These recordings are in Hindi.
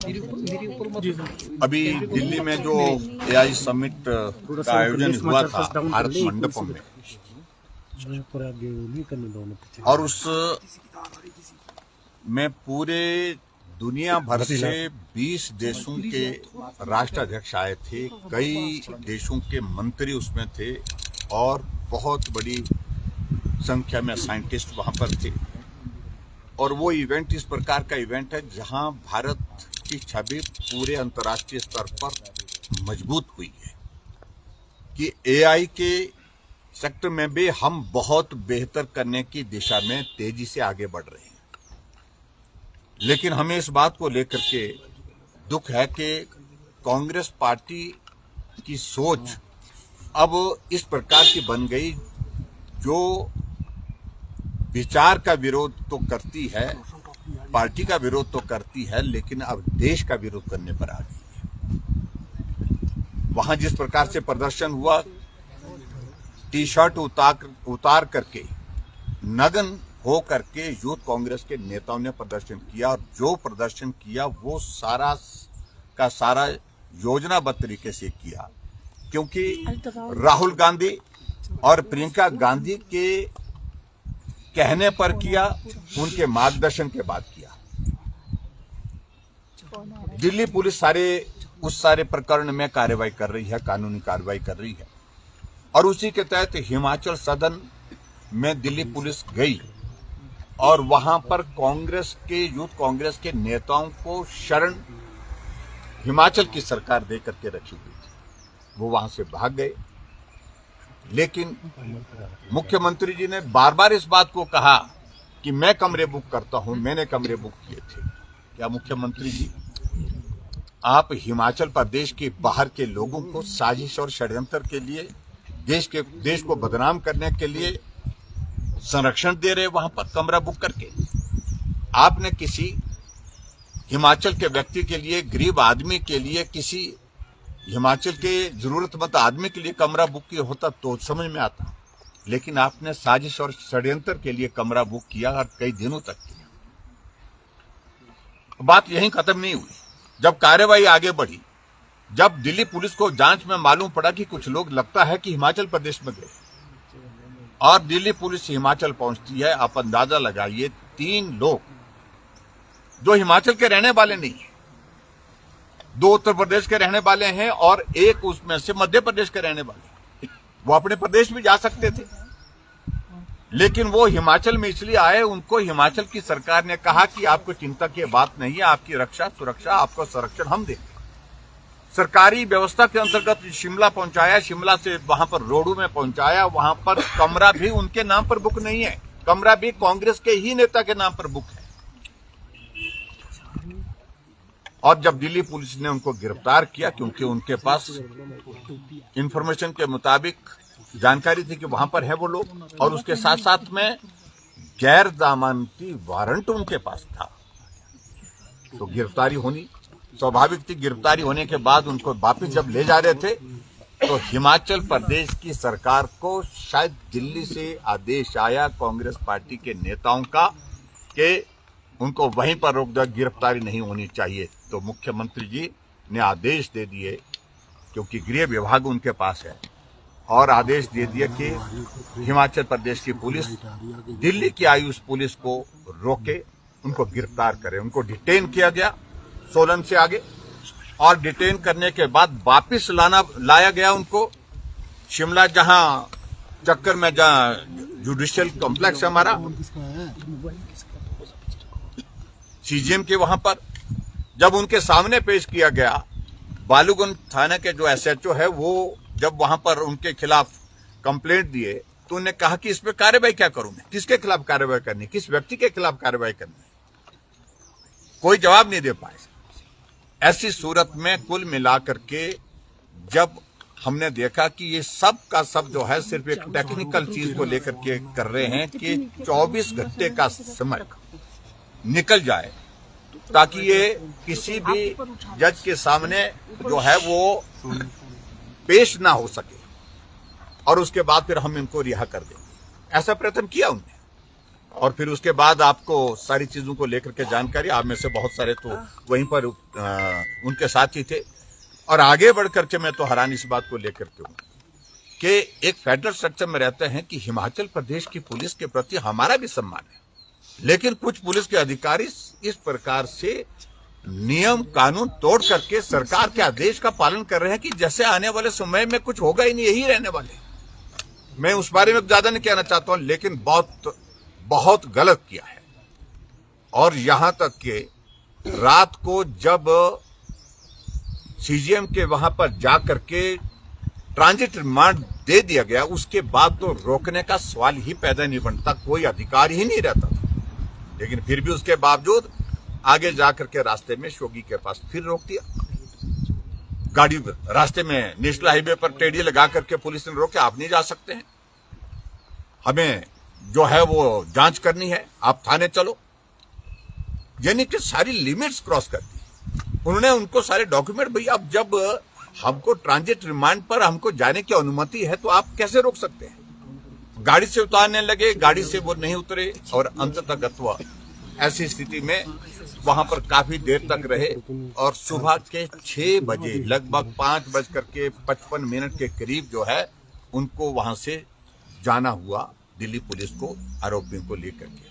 अभी दिल्ली में जो एआई समिट का आयोजन हुआ था भारत मंडपम में, और उस में पूरे दुनिया भर से 20 देशों के राष्ट्राध्यक्ष आए थे, कई देशों के मंत्री उसमें थे और बहुत बड़ी संख्या में साइंटिस्ट वहां पर थे। और वो इवेंट इस प्रकार का इवेंट है जहां भारत की छवि पूरे अंतर्राष्ट्रीय स्तर पर मजबूत हुई है कि एआई के सेक्टर में भी हम बहुत बेहतर करने की दिशा में तेजी से आगे बढ़ रहे हैं। लेकिन हमें इस बात को लेकर के दुख है कि कांग्रेस पार्टी की सोच अब इस प्रकार की बन गई, जो विचार का विरोध तो करती है, पार्टी का विरोध तो करती है, लेकिन अब देश का विरोध करने पर आ गई है। वहां जिस प्रकार से प्रदर्शन हुआ, टी शर्ट उतार करके, नग्न हो करके यूथ कांग्रेस के नेताओं ने प्रदर्शन किया, और जो प्रदर्शन किया वो सारा का सारा योजनाबद्ध तरीके से किया, क्योंकि राहुल गांधी और प्रियंका गांधी के कहने पर किया, उनके मार्गदर्शन के बाद किया। दिल्ली पुलिस उस सारे प्रकरण में कार्रवाई कर रही है, कानूनी कार्रवाई कर रही है, और उसी के तहत हिमाचल सदन में दिल्ली पुलिस गई और वहां पर यूथ कांग्रेस के नेताओं को शरण हिमाचल की सरकार दे करके रखी हुई थी। वो वहां से भाग गए, लेकिन मुख्यमंत्री जी ने बार बार इस बात को कहा कि मैं कमरे बुक करता हूं, मैंने कमरे बुक किए थे। क्या मुख्यमंत्री जी, आप हिमाचल प्रदेश के बाहर के लोगों को साजिश और षड्यंत्र के लिए, देश को बदनाम करने के लिए संरक्षण दे रहे वहां पर कमरा बुक करके? आपने किसी हिमाचल के व्यक्ति के लिए, गरीब आदमी के लिए, किसी हिमाचल के जरूरतमंद आदमी के लिए कमरा बुक किया होता तो समझ में आता, लेकिन आपने साजिश और षड्यंत्र के लिए कमरा बुक किया और कई दिनों तक किया। बात यहीं खत्म नहीं हुई। जब कार्रवाई आगे बढ़ी, जब दिल्ली पुलिस को जांच में मालूम पड़ा कि कुछ लोग लगता है कि हिमाचल प्रदेश में गए, और दिल्ली पुलिस हिमाचल पहुंचती है, आप अंदाजा लगाइए, 3 लोग जो हिमाचल के रहने वाले नहीं है, 2 उत्तर प्रदेश के रहने वाले हैं और एक उसमें से मध्य प्रदेश के रहने वाले। वो अपने प्रदेश में जा सकते थे, लेकिन वो हिमाचल में इसलिए आए, उनको हिमाचल की सरकार ने कहा कि आपको चिंता की बात नहीं है, आपकी रक्षा सुरक्षा, आपको संरक्षण हम देंगे। सरकारी व्यवस्था के अंतर्गत शिमला पहुंचाया, शिमला से वहां पर रोडू में पहुंचाया, वहां पर कमरा भी उनके नाम पर बुक नहीं है, कमरा भी कांग्रेस के ही नेता के नाम पर बुक है। और जब दिल्ली पुलिस ने उनको गिरफ्तार किया, क्योंकि उनके पास इंफॉर्मेशन के मुताबिक जानकारी थी कि वहां पर है वो लोग, और उसके साथ साथ में गैर जमानती वारंट उनके पास था, तो गिरफ्तारी होनी स्वाभाविक थी। गिरफ्तारी होने के बाद उनको वापस जब ले जा रहे थे, तो हिमाचल प्रदेश की सरकार को शायद दिल्ली से आदेश आया कांग्रेस पार्टी के नेताओं का कि उनको वहीं पर रोक दो, गिरफ्तारी नहीं होनी चाहिए। तो मुख्यमंत्री जी ने आदेश दे दिए, क्योंकि गृह विभाग उनके पास है, और आदेश दे दिया कि हिमाचल प्रदेश की पुलिस दिल्ली की आई उस पुलिस को रोके, उनको गिरफ्तार करे। उनको डिटेन किया गया सोलन से आगे, और डिटेन करने के बाद वापिस लाया गया उनको शिमला, जहां चक्कर में जहां जुडिशियल कॉम्प्लेक्स है हमारा सीजीएम के, वहां पर जब उनके सामने पेश किया गया, बालूगंज थाने के जो एसएचओ है, वो जब वहां पर उनके खिलाफ कंप्लेंट दिए, तो उन्होंने कहा कि इस पे कार्रवाई क्या करूं मैं, किसके खिलाफ कार्रवाई करनी, किस व्यक्ति के खिलाफ कार्रवाई करनी, कोई जवाब नहीं दे पाए। ऐसी सूरत में कुल मिलाकर के जब हमने देखा कि ये सब का सब जो है सिर्फ एक टेक्निकल चीज को लेकर के कर रहे हैं कि 24 घंटे का समय निकल जाए, ताकि ये किसी भी जज के सामने जो है वो पेश ना हो सके, और उसके बाद फिर हम इनको रिहा कर देंगे। ऐसा प्रयत्न किया उन्होंने, और फिर उसके बाद आपको सारी चीजों को लेकर के जानकारी, आप में से बहुत सारे तो वहीं पर उनके साथ ही थे। और आगे बढ़ करके मैं तो हैरान इस बात को लेकर के हूं कि एक फेडरल स्ट्रक्चर में रहते हैं कि हिमाचल प्रदेश की पुलिस के प्रति हमारा भी सम्मान है, लेकिन कुछ पुलिस के अधिकारी इस प्रकार से नियम कानून तोड़ करके सरकार के आदेश का पालन कर रहे हैं कि जैसे आने वाले समय में कुछ होगा ही नहीं, यही रहने वाले। मैं उस बारे में ज्यादा नहीं कहना चाहता हूं, लेकिन बहुत गलत किया है। और यहां तक कि रात को जब सीजीएम के वहां पर जाकर के ट्रांजिट रिमांड दे दिया गया, उसके बाद तो रोकने का सवाल ही पैदा नहीं बनता, कोई अधिकार ही नहीं रहता था। लेकिन फिर भी उसके बावजूद आगे जाकर के रास्ते में शोगी के पास फिर रोक दिया। गाड़ी रास्ते में नेशनल हाईवे पर टेढ़ी लगा करके पुलिस ने रोके, आप नहीं जा सकते हैं, हमें जो है वो जांच करनी है, आप थाने चलो। यानी कि सारी लिमिट्स क्रॉस कर दी उन्होंने। उनको सारे डॉक्यूमेंट, भैया अब जब हमको ट्रांजिट रिमांड पर हमको जाने की अनुमति है तो आप कैसे रोक सकते हैं? गाड़ी से उतारने लगे, गाड़ी से वो नहीं उतरे और अंततः गत्वा ऐसी स्थिति में वहां पर काफी देर तक रहे। और सुबह के 6 बजे लगभग 5:55 के करीब जो है उनको वहां से जाना हुआ दिल्ली पुलिस को, आरोपियों को लेकर के।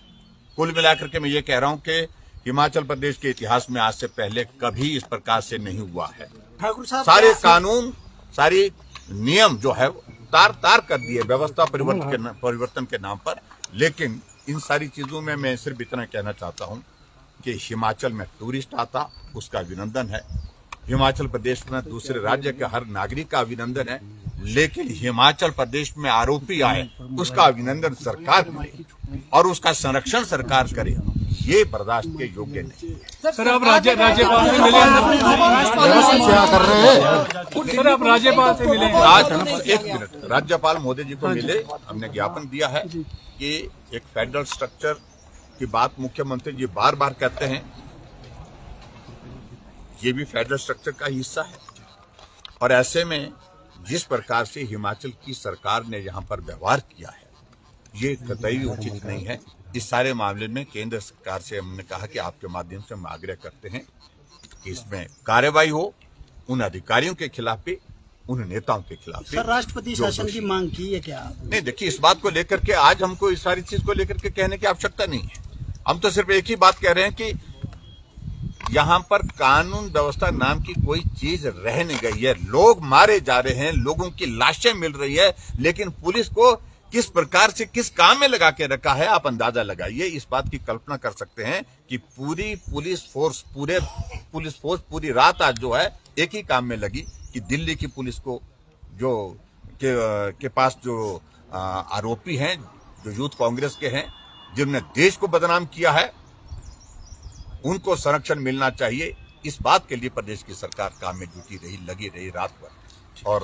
कुल मिलाकर के मैं ये कह रहा हूं कि हिमाचल प्रदेश के इतिहास में आज से पहले कभी इस प्रकार से नहीं हुआ है। ठाकुर साहब, कानून, सारी नियम जो है तार कर दिए व्यवस्था परिवर्तन के नाम पर। लेकिन इन सारी चीजों में मैं सिर्फ इतना कहना चाहता हूं कि हिमाचल में टूरिस्ट आता, उसका अभिनंदन है। हिमाचल प्रदेश में दूसरे राज्य के हर नागरिक का अभिनंदन है, लेकिन हिमाचल प्रदेश में आरोपी आए उसका अभिनंदन सरकार करे और उसका संरक्षण सरकार करे, ये बर्दाश्त के योग्य नहीं है। सर, आप राज्यपाल से मिले क्या कर रहे हैं? सर, आप राज्यपाल से मिले? आज हम 1 मिनट राज्यपाल महोदय जी को मिले, हमने ज्ञापन दिया है कि एक फेडरल स्ट्रक्चर की बात मुख्यमंत्री जी बार बार कहते हैं, ये भी फेडरल स्ट्रक्चर का हिस्सा है। और ऐसे में जिस प्रकार से हिमाचल की सरकार ने यहाँ पर व्यवहार किया है, ये कतई उचित नहीं है। इस सारे मामले में केंद्र सरकार से हमने कहा कि आपके माध्यम से हम आग्रह करते हैं कि इसमें कार्रवाई हो, उन अधिकारियों के खिलाफ भी, उन नेताओं के खिलाफ भी। सर, राष्ट्रपति शासन की मांग की है क्या? नहीं, देखिए, इस बात को लेकर के आज हमको इस सारी चीज को लेकर के कहने की आवश्यकता नहीं है। हम तो सिर्फ एक ही बात कह रहे हैं कि यहाँ पर कानून व्यवस्था नाम की कोई चीज रह नहीं गई है। लोग मारे जा रहे हैं, लोगों की लाशें मिल रही है, लेकिन पुलिस को किस प्रकार से किस काम में लगा के रखा है, आप अंदाजा लगाइए। इस बात की कल्पना कर सकते हैं कि पूरी पुलिस फोर्स पूरी रात आज जो है एक ही काम में लगी कि दिल्ली की पुलिस को जो के पास जो आरोपी हैं, जो यूथ कांग्रेस के हैं, जिन्होंने देश को बदनाम किया है, उनको संरक्षण मिलना चाहिए। इस बात के लिए प्रदेश की सरकार काम में जुटी रही, लगी रही रात भर। और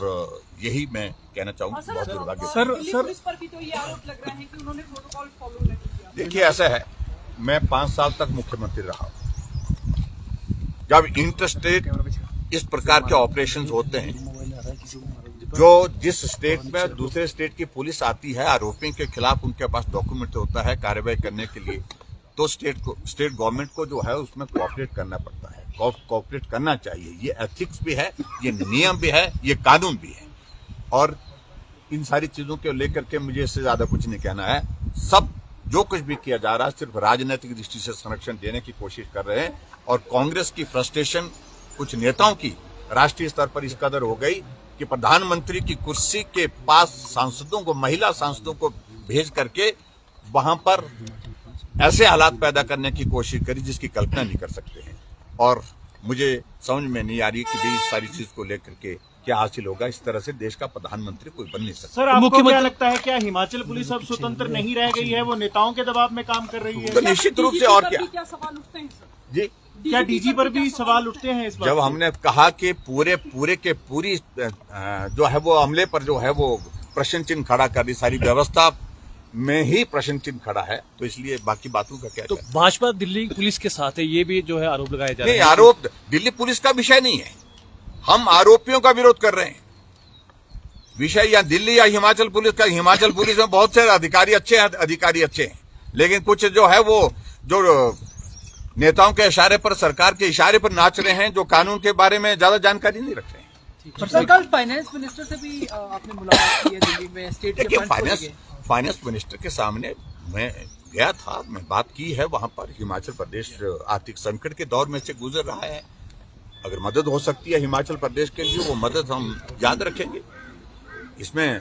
यही मैं कहना चाहूंगा, बहुत दुर्भाग्य। सर, पुलिस पर भी तो ये आरोप लग रहा है कि उन्होंने प्रोटोकॉल फॉलो नहीं किया। देखिए, ऐसा है, मैं 5 साल तक मुख्यमंत्री रहा हूं। जब इंटरस्टेट इस प्रकार के ऑपरेशंस होते हैं, जो जिस स्टेट में दूसरे स्टेट की पुलिस आती है, आरोपियों के खिलाफ उनके पास डॉक्यूमेंट होता है कार्रवाई करने के लिए, तो स्टेट गवर्नमेंट को जो है उसमें कोऑपरेट करना पड़ता है, कोऑपरेट करना चाहिए। ये एथिक्स भी है, ये नियम भी है, ये कानून भी है। और इन सारी चीजों को लेकर के मुझे इससे ज्यादा कुछ नहीं कहना है। सब जो कुछ भी किया जा रहा है सिर्फ राजनीतिक दृष्टि से संरक्षण देने की कोशिश कर रहे हैं। और कांग्रेस की फ्रस्ट्रेशन कुछ नेताओं की राष्ट्रीय स्तर पर इस कदर हो गई कि प्रधानमंत्री की कुर्सी के पास सांसदों को, महिला सांसदों को भेज करके वहां पर ऐसे हालात पैदा करने की कोशिश करी जिसकी कल्पना नहीं कर सकते हैं। और मुझे समझ में नहीं आ रही कि भाई इस सारी चीज को लेकर के क्या हासिल होगा। इस तरह से देश का प्रधानमंत्री कोई बन नहीं सकता। सर, आपको क्या लगता है, क्या हिमाचल पुलिस अब स्वतंत्र नहीं रह गई है, वो नेताओं के दबाव में काम कर रही है? तो निश्चित रूप से। और क्या सवाल उठते हैं सर? जी, क्या डीजी पर भी सवाल उठते हैं इस बात? जब हमने कहा कि पूरी जो है वो हमले पर जो है वो प्रश्न चिन्ह खड़ा कर दी, सारी व्यवस्था में ही प्रश्न चिन्ह खड़ा है, तो इसलिए बाकी बातों का क्या। तो भाजपा दिल्ली पुलिस के साथ है, ये भी जो है आरोप लगाए जा रहे हैं। नहीं, आरोप दिल्ली पुलिस का विषय नहीं है, हम आरोपियों का विरोध कर रहे हैं। विषय या दिल्ली या हिमाचल पुलिस का। हिमाचल पुलिस में बहुत से अधिकारी अच्छे हैं, लेकिन कुछ जो है वो जो नेताओं के इशारे पर, सरकार के इशारे पर नाच रहे हैं, जो कानून के बारे में ज्यादा जानकारी नहीं रख रहे हैं। सर कल फाइनेंस मिनिस्टर से भी आपने मुलाकात की है दिल्ली में, स्टेट के देखिए, फंड्स को लेके। फाइनेंस मिनिस्टर के सामने मैं गया था, मैं बात की है वहां पर। हिमाचल प्रदेश आर्थिक संकट के दौर में से गुजर रहा है, अगर मदद हो सकती है हिमाचल प्रदेश के लिए वो मदद हम याद रखेंगे। इसमें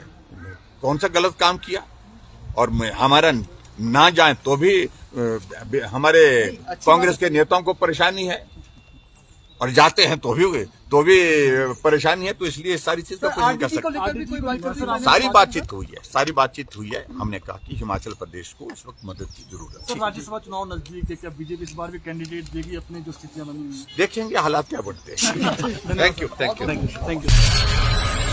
कौन सा गलत काम किया, और हमारा ना जाए तो भी हमारे कांग्रेस के नेताओं को परेशानी है, और जाते हैं तो भी परेशानी है, तो इसलिए सारी चीज का कुछ नहीं कर आरडीटी को सकते। लेकर भी कोई बातचीत सारी बातचीत हुई है। हमने कहा कि हिमाचल प्रदेश को इस वक्त मदद की जरूरत है। राज्यसभा चुनाव नजदीक है, क्या बीजेपी इस बार भी कैंडिडेट देगी अपनी जो स्थितियां बनी हुई हैं? देखेंगे हालात क्या बढ़ते हैं। Thank you. Thank you.